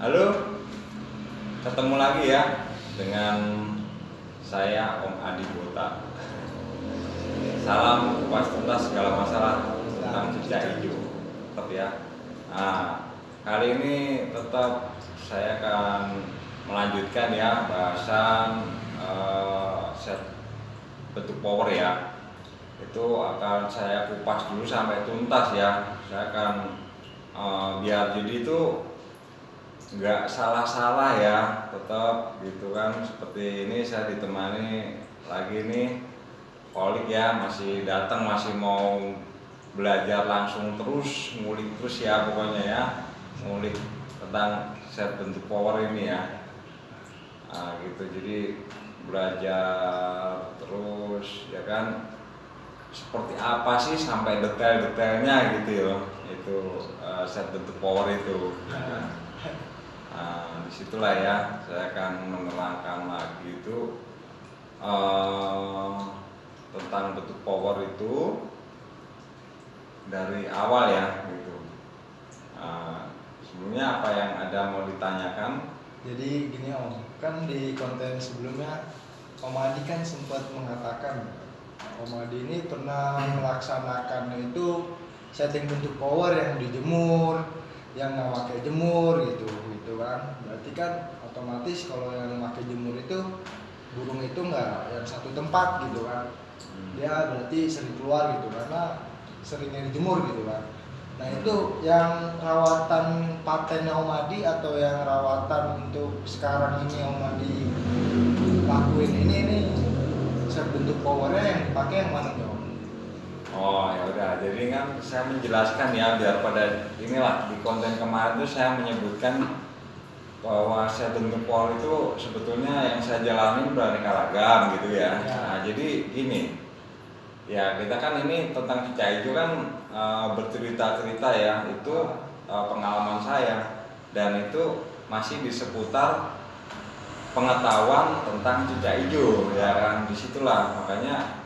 Halo, ketemu lagi ya dengan saya Om Adi Botak. Salam kupas tuntas segala masalah tentang cicak hijau, tetap ya. Nah, kali ini tetap saya akan melanjutkan ya bahasan set bentuk power ya. Itu akan saya kupas dulu sampai tuntas ya. Saya akan biar jadi itu nggak salah-salah ya, tetap gitu kan. Seperti ini saya ditemani lagi nih Kolik ya, masih datang, masih mau belajar langsung terus, ngulik terus ya pokoknya ya, ngulik tentang set bentuk power ini ya. Nah, gitu, jadi belajar terus ya kan, seperti apa sih sampai detail-detailnya gitu ya, itu set bentuk power itu. Nah, disitulah ya saya akan menerangkan lagi itu tentang bentuk power itu dari awal ya gitu. Sebelumnya apa yang ada mau ditanyakan? Jadi gini Om, kan di konten sebelumnya Om Adi kan sempat mengatakan Om Adi ini pernah melaksanakan itu setting bentuk power yang dijemur, yang nggak pakai jemur gitu kan. Berarti kan otomatis kalau yang pakai jemur itu burung itu nggak yang satu tempat gitu kan. Dia berarti sering keluar gitu karena seringnya dijemur gitu kan. Nah itu yang rawatan patennya Om Adi atau yang rawatan untuk sekarang ini Om Adi lakuin ini set bentuk powernya yang dipakai yang mana nih Om? Oh ya udah, jadi kan saya menjelaskan ya biar pada inilah di konten kemarin itu saya menyebutkan bahwa set bentuk power itu sebetulnya yang saya jalanin beraneka ragam gitu ya. Nah jadi gini, ya kita kan ini tentang cicak hijau kan bercerita-cerita ya, itu pengalaman saya, dan itu masih di seputar pengetahuan tentang cicak hijau ya kan. Disitulah makanya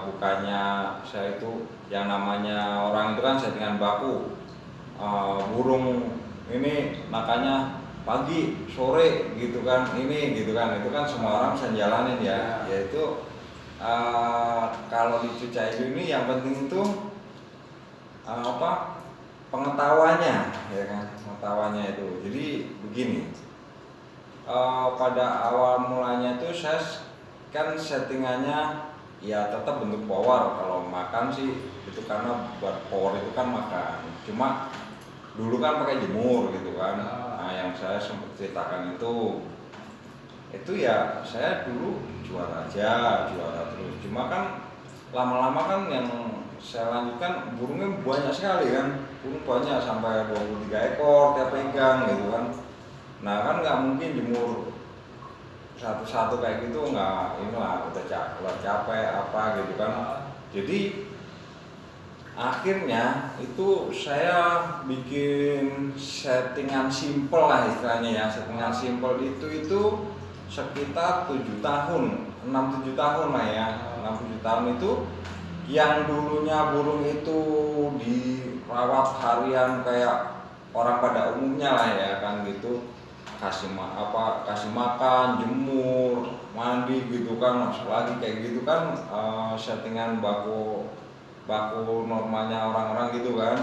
bukannya saya itu yang namanya orang itu kan settingan baku, burung ini makanya pagi sore gitu kan, ini gitu kan, itu kan semua orang bisa jalanin ya. Yaitu kalau di cicak hijau ini yang penting itu pengetahuannya ya kan, pengetahuannya itu. Jadi begini, pada awal mulanya itu saya kan settingannya ya tetap bentuk power. Kalau makan sih itu karena buat power itu kan makan, cuma dulu kan pakai jemur gitu kan. Nah yang saya sempat ceritakan itu ya saya dulu juara terus, cuma kan lama-lama kan yang saya lanjutkan burungnya banyak sekali kan, burung banyak sampai 23 ekor tiap pegang gitu kan. Nah kan nggak mungkin jemur satu-satu kayak gitu, nggak, inilah udah capek apa gitu kan. Jadi akhirnya itu saya bikin settingan simple lah istilahnya ya. Settingan simple itu sekitar 7 tahun, 6-7 tahun lah ya. 6-7 tahun itu yang dulunya burung itu dirawat harian kayak orang pada umumnya lah ya kan gitu, kasih makan, jemur, mandi gitu kan, lagi kayak gitu kan, settingan baku normalnya orang-orang gitu kan.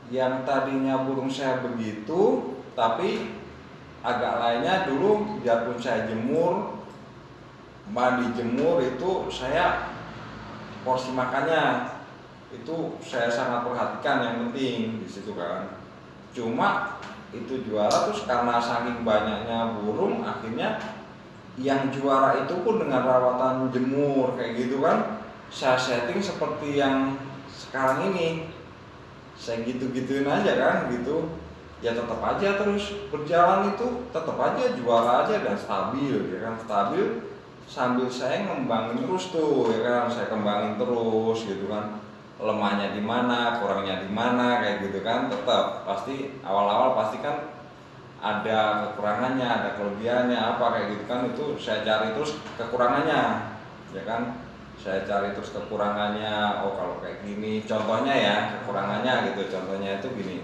Yang tadinya burung saya begitu, tapi agak lainnya dulu biarpun saya jemur, mandi jemur, itu saya porsi makannya itu saya sangat perhatikan, yang penting di situ kan. Cuma itu juara terus karena saking banyaknya burung, akhirnya yang juara itu pun dengan rawatan jemur kayak gitu kan, saya setting seperti yang sekarang ini. Saya gitu-gituin aja kan gitu, ya tetap aja terus berjalan, itu tetap aja juara aja dan stabil ya kan, stabil sambil saya ngembangin terus tuh ya kan, saya kembangin terus gitu kan, lemahnya di mana, kurangnya di mana kayak gitu kan. Tetap pasti awal-awal pasti kan ada kekurangannya, ada kelebihannya apa kayak gitu kan, itu saya cari terus kekurangannya ya kan. Saya cari terus kekurangannya, oh kalau kayak gini contohnya ya, kekurangannya gitu, contohnya itu gini.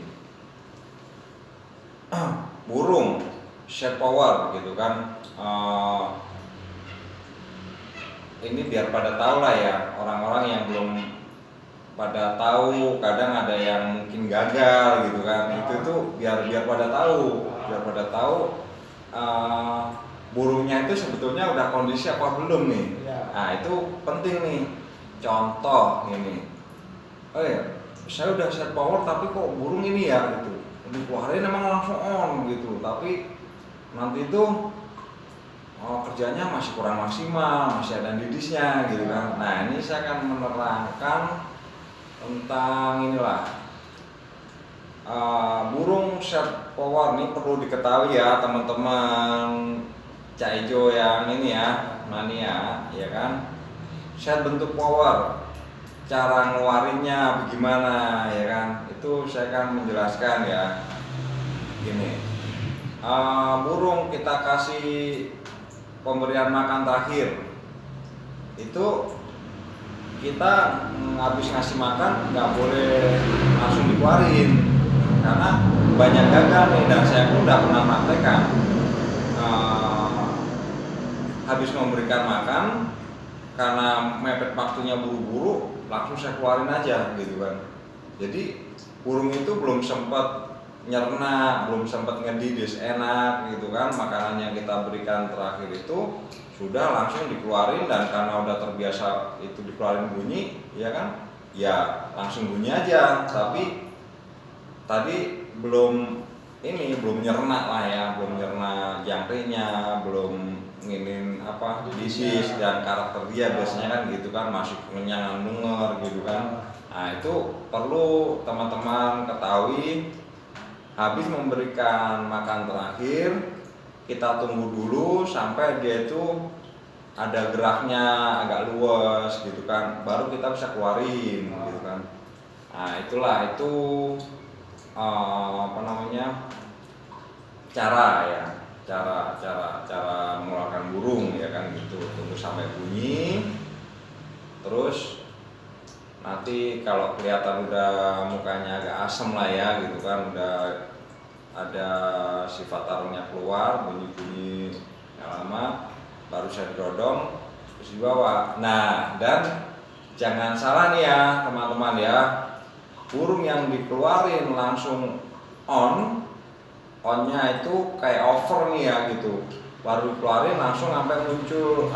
burung set power gitu kan. Ini biar pada tahu lah ya, orang-orang yang belum pada tahu, kadang ada yang mungkin gagal gitu kan. Itu tuh biar pada tahu, burungnya itu sebetulnya udah kondisi apa belum nih. Nah itu penting nih. Contoh ini, oh ya, saya udah set power tapi kok burung ini ya gitu, dikeluarin emang langsung on gitu, tapi nanti itu kerjanya masih kurang maksimal, masih ada didisnya gitu kan. Nah ini saya akan menerangkan tentang inilah, burung set power nih perlu diketahui ya teman-teman Cak Ijo yang ini ya, mania ya kan. Set bentuk power, cara ngeluarinnya bagaimana ya kan, itu saya akan menjelaskan ya. Gini, burung kita kasih pemberian makan terakhir itu, kita habis ngasih makan nggak boleh langsung dikeluarin karena banyak gagal nih, dan saya pun udah pernah praktekkan. Habis memberikan makan, karena mepet waktunya buru-buru, langsung saya keluarin aja gitu kan. Jadi burung itu belum sempat nyerna, belum sempat ngedidis enak gitu kan, makanan yang kita berikan terakhir itu sudah langsung dikeluarin, dan karena udah terbiasa itu dikeluarin bunyi ya kan, ya langsung bunyi aja. Tapi tadi belum nyerna lah ya, belum nyerna jangkrinya, belum nginin apa disis dan karakter dia biasanya kan gitu kan, masih kenyangan denger gitu kan. Nah itu perlu teman-teman ketahui. Habis memberikan makan terakhir, kita tunggu dulu sampai dia itu ada geraknya agak luas gitu kan, baru kita bisa keluarin gitu kan. Nah itulah itu cara mengeluarkan burung ya kan gitu. Tunggu sampai bunyi, terus nanti kalau kelihatan udah mukanya agak asem lah ya gitu kan, udah ada sifat tarungnya keluar, bunyi-bunyi yang lama, baru saya dodong terus dibawa. Nah dan jangan salah nih ya teman-teman ya, burung yang dikeluarin langsung onnya itu kayak over nih ya gitu, baru dikeluarin langsung sampai muncul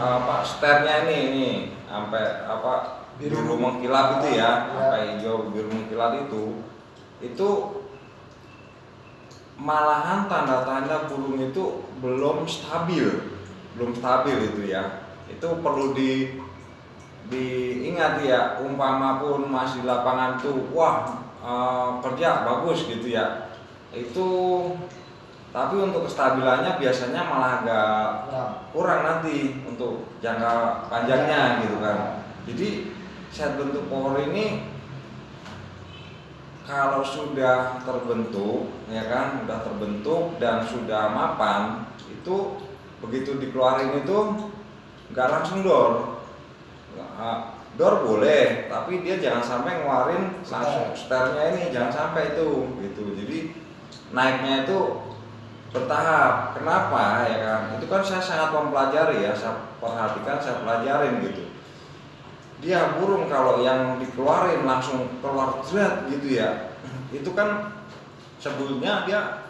sternya ini sampai biru mengkilat gitu ya, sampai hijau biru mengkilat itu malahan tanda-tanda burung itu belum stabil itu ya. Itu perlu diingat ya, umpama pun masih di lapangan tuh kerja bagus gitu ya, itu tapi untuk kestabilannya biasanya malah agak kurang nanti untuk jangka panjangnya gitu kan. Jadi set bentuk power ini kalau sudah terbentuk ya kan, sudah terbentuk dan sudah mapan, itu begitu dikeluarin itu nggak langsung door boleh, tapi dia jangan sampai ngeluarin langsung sternya ini, jangan sampai itu gitu. Jadi naiknya itu bertahap. Kenapa ya kan? Itu kan saya sangat mempelajari ya, saya perhatikan, saya pelajarin gitu. Dia burung kalau yang dikeluarin langsung keluar jerat gitu ya, itu kan sebelumnya dia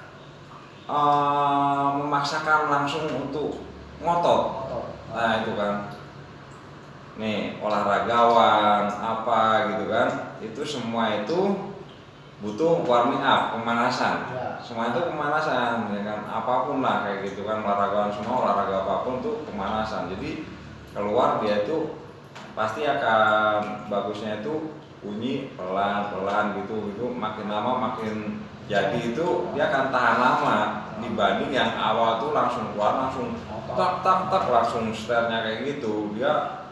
memaksakan langsung untuk ngotot. Nah itu kan, nih olahragawan apa gitu kan, itu semua itu butuh warming up, pemanasan. Semua itu pemanasan ya kan, apapun lah kayak gitu kan, olahragawan semua, olahraga apapun tuh pemanasan. Jadi keluar dia itu pasti akan bagusnya itu bunyi pelan-pelan gitu, makin lama makin jadi itu dia akan tahan lama dibanding yang awal tuh langsung keluar langsung tak langsung sternya kayak gitu, dia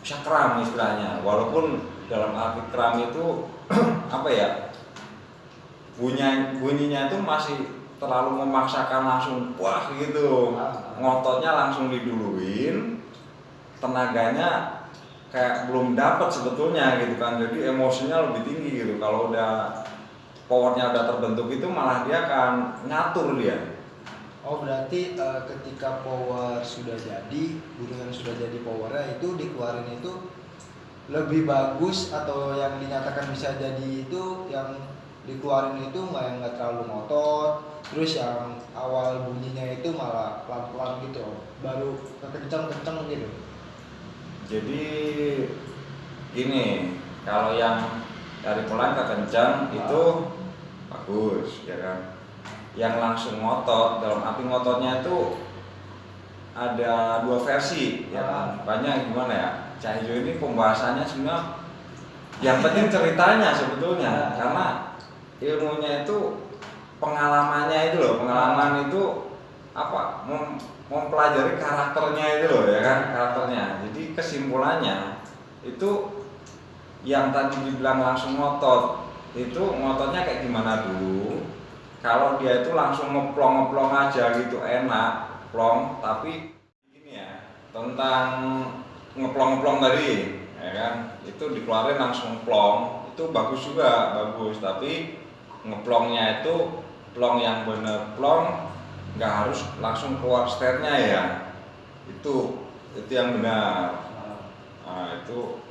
bisa kram istilahnya. Walaupun dalam arti kram itu apa ya, bunyinya itu masih terlalu memaksakan langsung gitu, ngototnya langsung diduluin, tenaganya kayak belum dapat sebetulnya gitu kan, jadi emosinya lebih tinggi gitu. Kalau udah powernya udah terbentuk itu malah dia akan ngatur dia. Oh berarti ketika power sudah jadi, burung yang sudah jadi powernya itu dikeluarin itu lebih bagus, atau yang dinyatakan bisa jadi itu yang dikeluarin itu nggak terlalu ngotot, terus yang awal bunyinya itu malah pelan-pelan gitu, baru kencang-kencang gitu. Jadi gini, kalau yang dari pelan ke kencang itu bagus ya kan. Yang langsung ngotot, dalam arti ngototnya itu ada dua versi ya kan. Banyak gimana ya, Cahyo ini pembahasannya sebenarnya yang penting ceritanya sebetulnya, karena ilmunya itu pengalamannya itu loh, pengalaman itu apa, mempelajari karakternya itu loh ya kan, karakternya. Jadi kesimpulannya itu yang tadi dibilang langsung ngotot, itu ngototnya kayak gimana dulu. Kalau dia itu langsung ngeplong aja gitu enak, plong, tapi gini ya, tentang ngeplong tadi ya kan, itu dikeluarin langsung plong, itu bagus juga, bagus, tapi ngeplongnya itu plong yang bener plong, nggak harus langsung keluar sternya ya, itu yang benar. Nah itu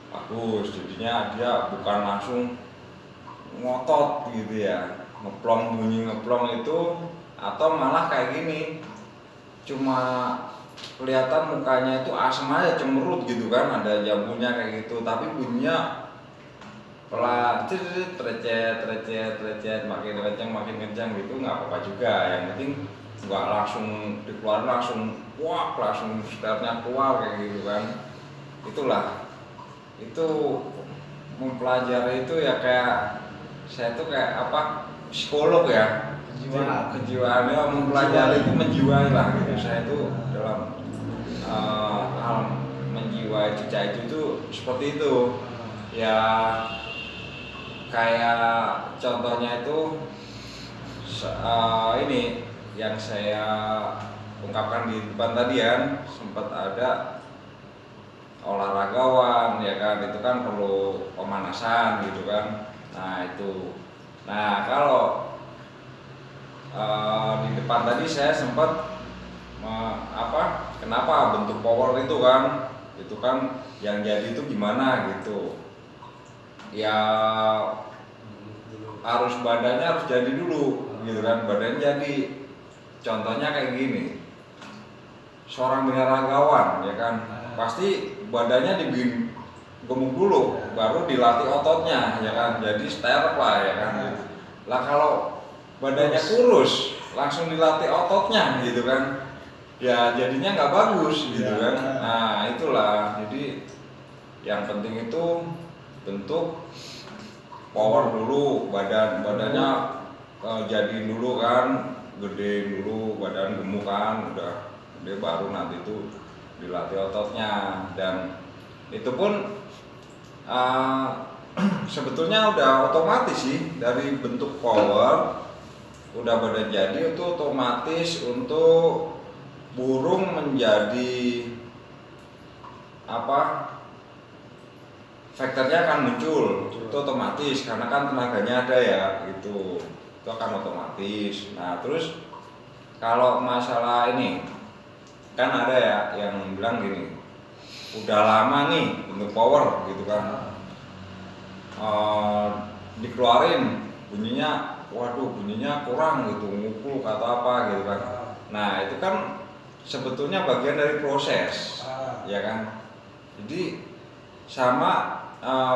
bagus, jadinya dia bukan langsung ngotot gitu ya, ngeplong, bunyi ngeplong itu, atau malah kayak gini, cuma kelihatan mukanya itu asem aja, cemerut gitu kan, ada jambunya kayak gitu, tapi bunyinya pelan, trecet, makin kencang gitu, nggak apa-apa juga. Yang penting nggak langsung dikeluarin langsung wah, langsung sternya keluar kayak gitu kan. Itulah, itu mempelajari itu ya, kayak saya tuh kayak apa, psikolog ya, kejiwaannya mempelajari itu, menjiwai lah gitu. Saya itu dalam hal menjiwai cicak itu seperti itu ya. Kayak contohnya itu ini yang saya ungkapkan di depan tadi kan, sempat ada olahragawan ya kan, itu kan perlu pemanasan gitu kan. Nah itu, nah kalau di depan tadi saya sempat kenapa bentuk power itu kan yang jadi itu gimana gitu ya, harus badannya harus jadi dulu gitu kan, badannya jadi. Contohnya kayak gini, seorang binaragawan ya kan, pasti badannya dibikin gemuk dulu, baru dilatih ototnya ya kan, jadi sterk lah ya kan. Lah kalau badannya kurus, langsung dilatih ototnya gitu kan, ya jadinya nggak bagus gitu kan. Nah itulah, jadi yang penting itu bentuk power dulu, badannya jadi dulu kan, gede dulu, badan gemuk kan, udah gede baru nanti itu dilatih ototnya. Dan itu pun sebetulnya udah otomatis sih, dari bentuk power udah badan jadi, itu otomatis untuk burung menjadi apa, faktornya akan muncul, itu otomatis karena kan tenaganya ada ya, itu akan otomatis. Nah terus kalau masalah ini kan ada ya yang bilang gini, udah lama nih bentuk power gitu kan, dikeluarin bunyinya, waduh bunyinya kurang gitu, ngupul atau apa gitu kan. Nah itu kan sebetulnya bagian dari proses ya kan. Jadi sama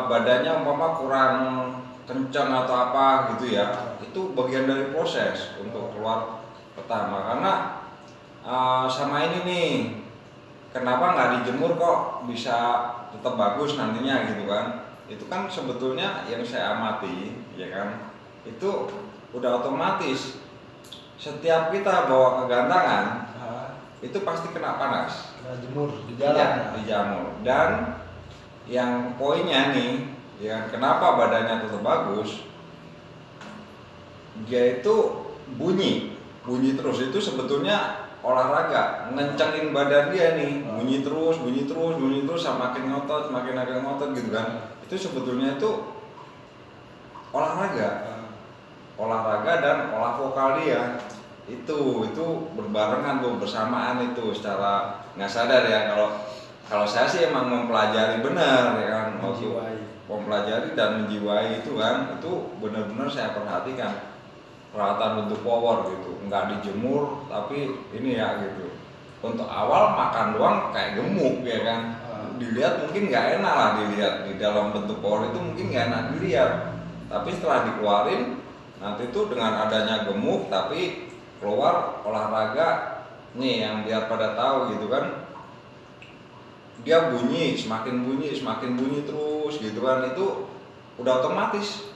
badannya umpama kurang kencang atau apa gitu ya, itu bagian dari proses untuk keluar pertama. Karena sama ini nih, kenapa nggak dijemur kok bisa tetap bagus nantinya gitu kan. Itu kan sebetulnya yang saya amati ya kan, itu udah otomatis setiap kita bawa ke gantangan itu pasti kena panas, jemur di jalan, dijamur. Dan yang poinnya nih, ya kenapa badannya tetap bagus, dia itu bunyi terus, itu sebetulnya olahraga, ngencengin badan dia nih, bunyi terus, sama makin ngotot gitu kan. Itu sebetulnya itu olahraga. vokal dia itu berbarengan tuh, bersamaan itu, secara nggak sadar ya. Kalau saya sih emang mempelajari benar ya kan, mempelajari dan menjiwai itu kan, itu benar-benar saya perhatikan perawatan bentuk power gitu, nggak dijemur tapi ini ya gitu. Untuk awal makan doang kayak gemuk ya kan, dilihat mungkin nggak enak lah dilihat di dalam bentuk power itu, mungkin nggak enak dilihat, tapi setelah dikeluarin nanti tuh dengan adanya gemuk tapi keluar olahraga nih yang biar pada tahu gitu kan, dia semakin bunyi terus gitu kan, itu udah otomatis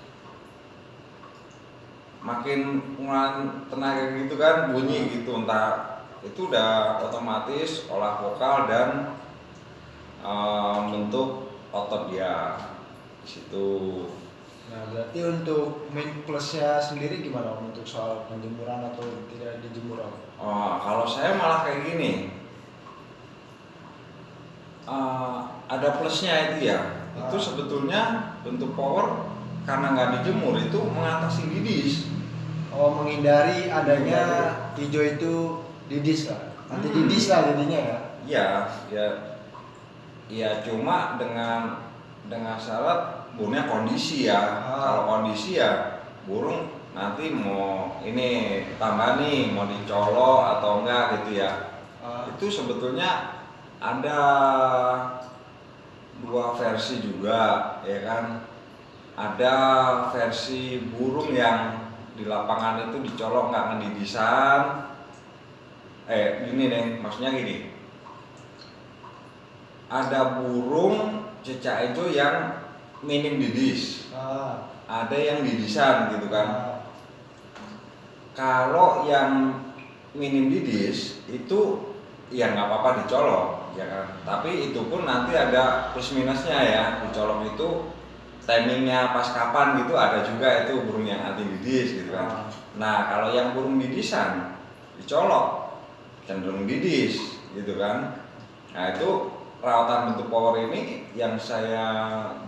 makin ngeluarin tenaga gitu kan, bunyi gitu, entah itu udah otomatis olah vokal dan bentuk otot dia di situ. Nah, berarti untuk main plusnya sendiri gimana Om, untuk soal penjemuran atau tidak dijemur Om? Oh, kalau saya malah kayak gini, ada plusnya itu ya. Itu sebetulnya bentuk power karena nggak dijemur itu mengatasi didis. Oh, menghindari adanya hijau itu didis lah, anti didis lah jadinya ya? Iya, ya cuma dengan syarat burungnya kondisi ya. Kalau kondisi ya burung nanti mau ini tambah nih, mau dicolok atau enggak gitu ya. Itu sebetulnya ada dua versi juga ya kan. Ada versi burung yang di lapangan itu dicolok nggak ngedidisan. Gini deh, maksudnya gini. Ada burung cecak itu yang minim didis, ada yang didisan gitu kan. Kalau yang minim didis itu ya nggak apa-apa dicolok ya kan, tapi itu pun nanti ada plus minusnya ya. Dicolok itu timingnya pas kapan gitu, ada juga itu burung yang anti didis gitu kan. Nah kalau yang burung didisan dicolok cenderung didis gitu kan. Nah itu perawatan bentuk power ini yang saya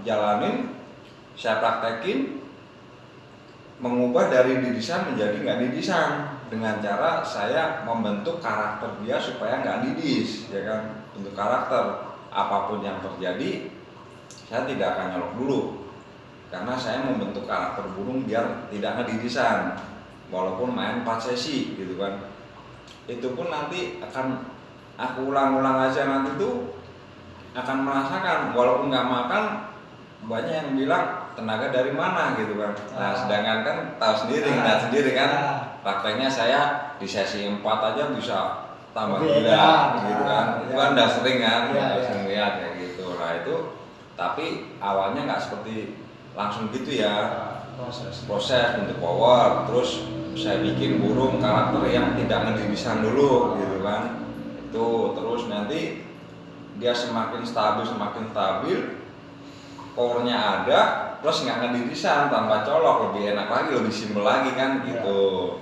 jalanin, saya praktekin, mengubah dari didisan menjadi nggak didisan dengan cara saya membentuk karakter dia supaya nggak didis ya kan. Untuk karakter apapun yang terjadi saya tidak akan nyolok dulu, karena saya membentuk karakter burung biar tidak ngedidisan walaupun main 4 sesi gitu kan. Itu pun nanti akan aku ulang-ulang aja, nanti tuh akan merasakan walaupun nggak makan. Banyak yang bilang tenaga dari mana gitu kan. Nah sedangkan kan tahu sendiri, ngeliat sendiri kan, prakteknya saya di sesi 4 aja bisa tambah gila gitu kan. Itu kan udah sering kan, sering lihat kayak gitu. Nah itu tapi awalnya nggak seperti langsung gitu ya, proses bentuk power. Terus saya bikin burung karakter yang tidak ngedidisan dulu gitu kan. Itu terus nanti dia semakin stabil, powernya ada, terus nggak ngedidisan tanpa colok, lebih enak lagi, lebih simpel lagi kan gitu.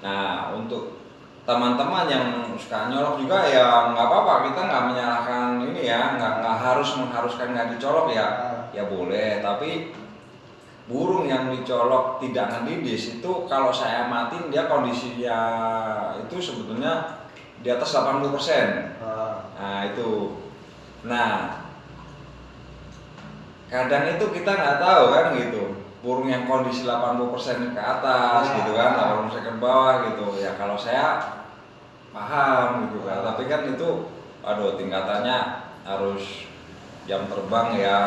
Nah untuk teman-teman yang suka nyolok juga ya nggak apa-apa, kita nggak menyalahkan ini ya, nggak mengharuskan nggak dicolok ya boleh. Tapi burung yang dicolok tidak ngedidis itu kalau saya amatin dia kondisinya itu sebetulnya di atas 80%. Nah itu, nah kadang itu kita nggak tahu kan gitu, burung yang kondisi 80% ke atas gitu kan, 80% ke bawah gitu ya. Kalau saya paham gitu kan, tapi kan itu tingkatannya harus jam terbang ya,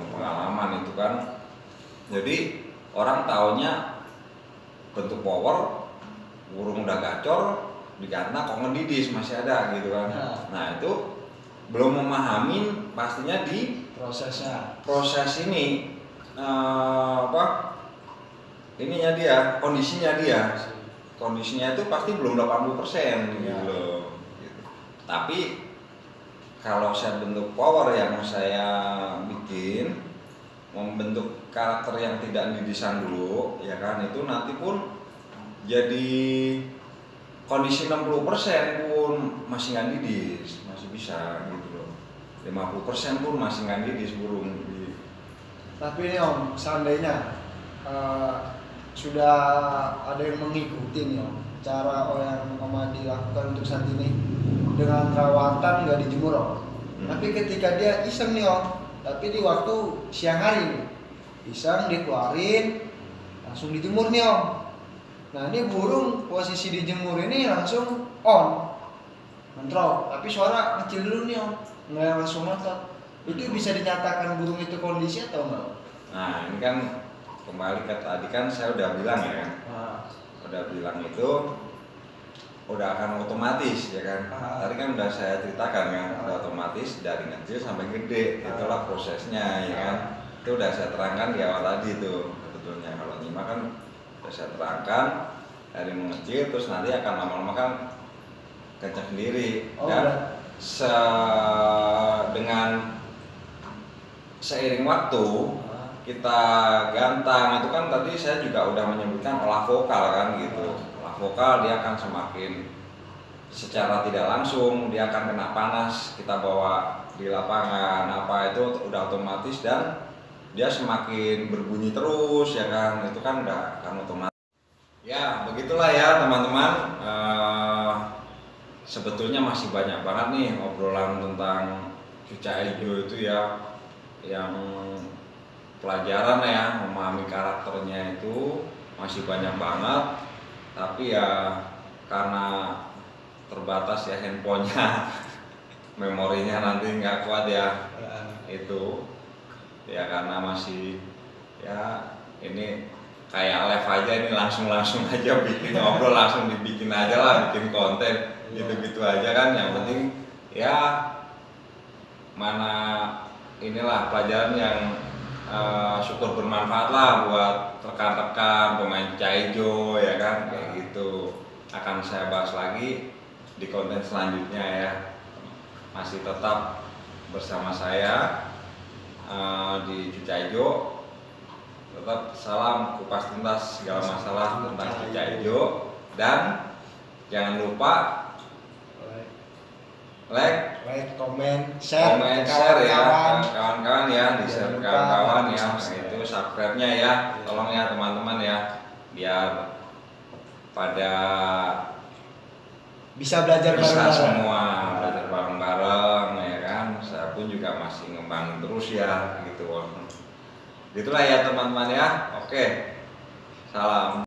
pengalaman itu kan. Jadi orang taunya bentuk power, burung udah gacor dikata kok ngedidis masih ada gitu kan. Nah itu belum memahami pastinya di proses ini ininya dia, kondisinya itu pasti belum 80% gitu loh gitu. Tapi kalau saya bentuk power yang saya bikin, membentuk karakter yang tidak didisan dulu ya kan, itu nanti pun jadi kondisi 60% pun masih nggak didis, masih bisa gitu loh. 50% pun masih nggak didis burung. Tapi ini Om, seandainya sudah ada yang mengikuti nih Om, cara yang Om Adi lakukan untuk saat ini dengan perawatan nggak dijemur Om. Tapi ketika dia iseng nih Om, tapi di waktu siang hari nih, iseng dikeluarin langsung dijemur nih Om. Nah ini burung posisi dijemur ini langsung on, kontrol, tapi suara kecil dulu nih Om, nggak langsung ngotot. Itu bisa dinyatakan burung itu kondisi atau enggak? Nah ini kan kembali ke tadi kan saya udah bilang ya kan, udah bilang itu udah akan otomatis ya kan. Tadi kan udah saya ceritakan kan, udah otomatis dari kecil sampai gede, itulah prosesnya ya kan. Itu udah saya terangkan di awal tadi itu sebetulnya. Kalau nyimak kan udah saya terangkan dari mengecil terus nanti akan lama-lama kan kencang sendiri dan dengan seiring waktu kita gantang itu kan tadi saya juga udah menyebutkan olah vokal kan gitu. Olah vokal dia akan semakin secara tidak langsung dia akan kena panas kita bawa di lapangan apa itu udah otomatis dan dia semakin berbunyi terus ya kan, itu kan udah akan otomatis. Ya begitulah ya teman-teman, sebetulnya masih banyak banget nih obrolan tentang cucak hijau itu ya, yang pelajaran ya memahami karakternya itu masih banyak banget, tapi ya karena terbatas ya handphonenya memorinya nanti nggak kuat ya itu ya, karena masih ya ini kayak live aja ini langsung aja bikin ngobrol langsung dibikin aja lah, bikin konten gitu aja kan, yang penting ya mana inilah pelajaran yang syukur bermanfaat lah buat rekan-rekan pemain Caijo ya kan, kayak gitu. Akan saya bahas lagi di konten selanjutnya ya, masih tetap bersama saya di Caijo. Tetap salam kupas tuntas segala masalah tentang Caijo, dan jangan lupa like, comment, share ya kawan-kawan ya, di share kawan-kawan ya, itu subscribe-nya ya, tolong ya teman-teman ya, biar pada bisa belajar bareng-bareng semua, belajar bareng-bareng ya kan. Saya pun juga masih ngembangin terus ya gitu. Gitulah ya teman-teman ya. Oke, salam.